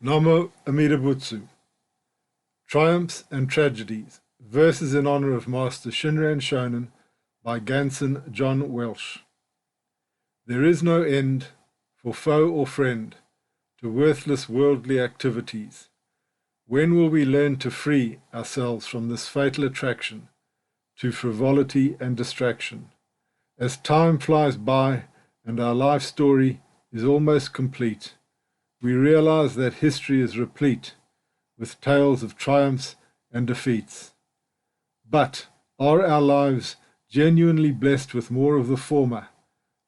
Namo Amida Butsu. Triumphs and Tragedies. Verses in honor of Master Shinran Shonen by Gansen John Welch. There is no end, for foe or friend, to worthless worldly activities. When will we learn to free ourselves from this fatal attraction to frivolity and distraction? As time flies by and our life story is almost complete, we realize that history is replete with tales of triumphs and defeats. But are our lives genuinely blessed with more of the former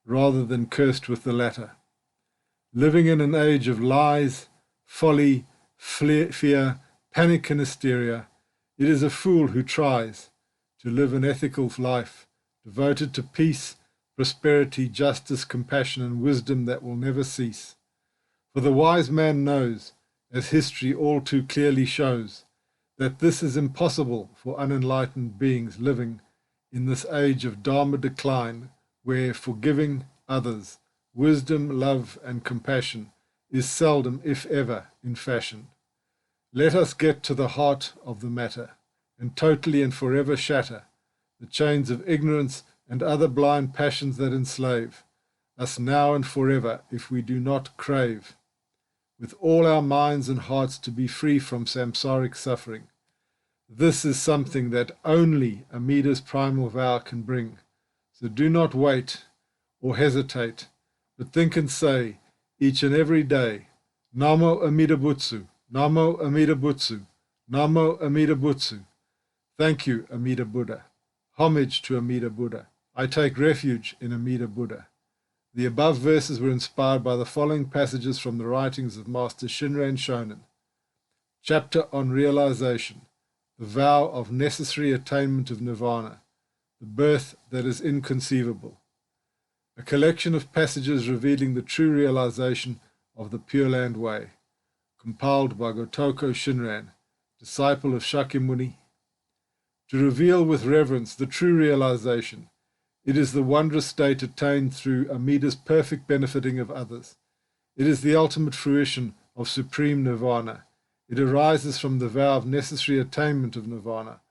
rather than cursed with the latter? Living in an age of lies, folly, fear, panic and hysteria, it is a fool who tries to live an ethical life devoted to peace, prosperity, justice, compassion and wisdom that will never cease. For the wise man knows, as history all too clearly shows, that this is impossible for unenlightened beings living in this age of Dharma decline, where forgiving others, wisdom, love, and compassion is seldom, if ever, in fashion. Let us get to the heart of the matter, and totally and forever shatter the chains of ignorance and other blind passions that enslave us now and forever if we do not crave with all our minds and hearts to be free from samsaric suffering. This is something that only Amida's primal vow can bring. So do not wait or hesitate, but think and say each and every day, Namo Amida Butsu, Namo Amida Butsu, Namo Amida Butsu. Thank you, Amida Buddha. Homage to Amida Buddha. I take refuge in Amida Buddha. The above verses were inspired by the following passages from the writings of Master Shinran Shonen. Chapter on Realization, the vow of necessary attainment of nirvana, the birth that is inconceivable. A collection of passages revealing the true realization of the Pure Land Way, compiled by Gotoko Shinran, disciple of Shakyamuni. To reveal with reverence the true realization, it is the wondrous state attained through Amida's perfect benefiting of others. It is the ultimate fruition of supreme nirvana. It arises from the vow of necessary attainment of nirvana,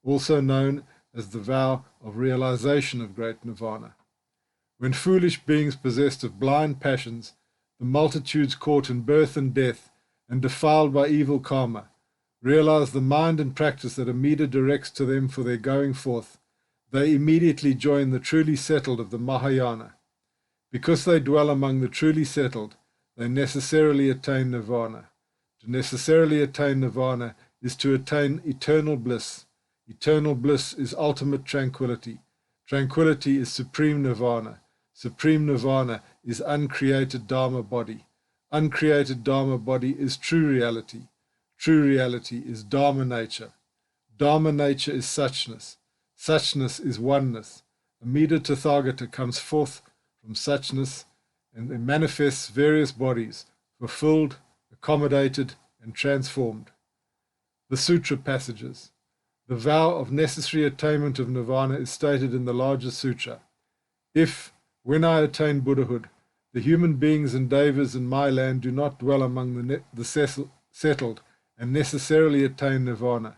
also known as the vow of realization of great nirvana. When foolish beings possessed of blind passions, the multitudes caught in birth and death and defiled by evil karma, realize the mind and practice that Amida directs to them for their going forth, they immediately join the truly settled of the Mahayana. Because they dwell among the truly settled, they necessarily attain nirvana. To necessarily attain nirvana is to attain eternal bliss. Eternal bliss is ultimate tranquility. Tranquility is supreme nirvana. Supreme nirvana is uncreated Dharma body. Uncreated Dharma body is true reality. True reality is Dharma nature. Dharma nature is suchness. Suchness is oneness. Amida Tathagata comes forth from suchness and manifests various bodies, fulfilled, accommodated, and transformed. The Sutra passages. The vow of necessary attainment of nirvana is stated in the larger sutra. If, when I attain Buddhahood, the human beings and devas in my land do not dwell among the settled and necessarily attain nirvana,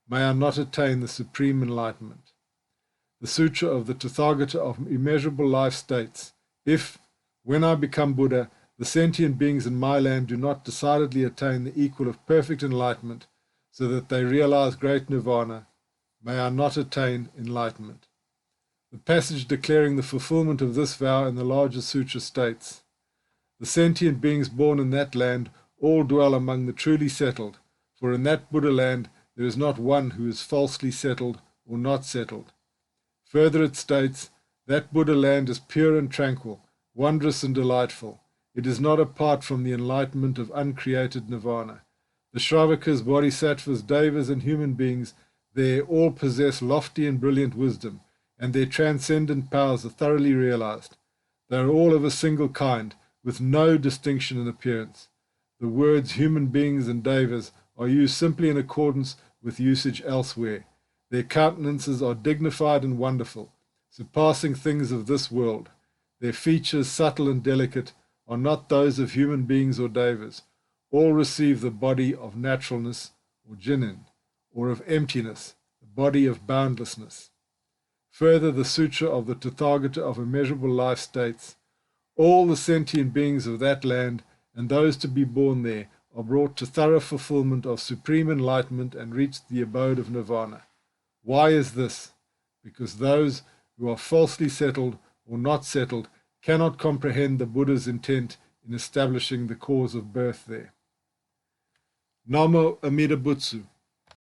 may I not attain the supreme enlightenment. The Sutra of the Tathagata of Immeasurable Life states, if, when I become Buddha, the sentient beings in my land do not decidedly attain the equal of perfect enlightenment, so that they realize great nirvana, may I not attain enlightenment. The passage declaring the fulfillment of this vow in the larger sutra states, the sentient beings born in that land all dwell among the truly settled, for in that Buddha land there is not one who is falsely settled or not settled. Further it states, that Buddha land is pure and tranquil, wondrous and delightful. It is not apart from the enlightenment of uncreated nirvana. The Shravakas, Bodhisattvas, Devas, and human beings there all possess lofty and brilliant wisdom, and their transcendent powers are thoroughly realized. They are all of a single kind, with no distinction in appearance. The words human beings and Devas are used simply in accordance with usage elsewhere. Their countenances are dignified and wonderful, surpassing things of this world. Their features, subtle and delicate, are not those of human beings or devas. all receive the body of naturalness, or jinin, or of emptiness, the body of boundlessness. Further, the Sutra of the Tathagata of Immeasurable Life states, all the sentient beings of that land and those to be born there are brought to thorough fulfillment of supreme enlightenment and reach the abode of nirvana. Why is this? Because those who are falsely settled or not settled cannot comprehend the Buddha's intent in establishing the cause of birth there. Namo Amida Butsu.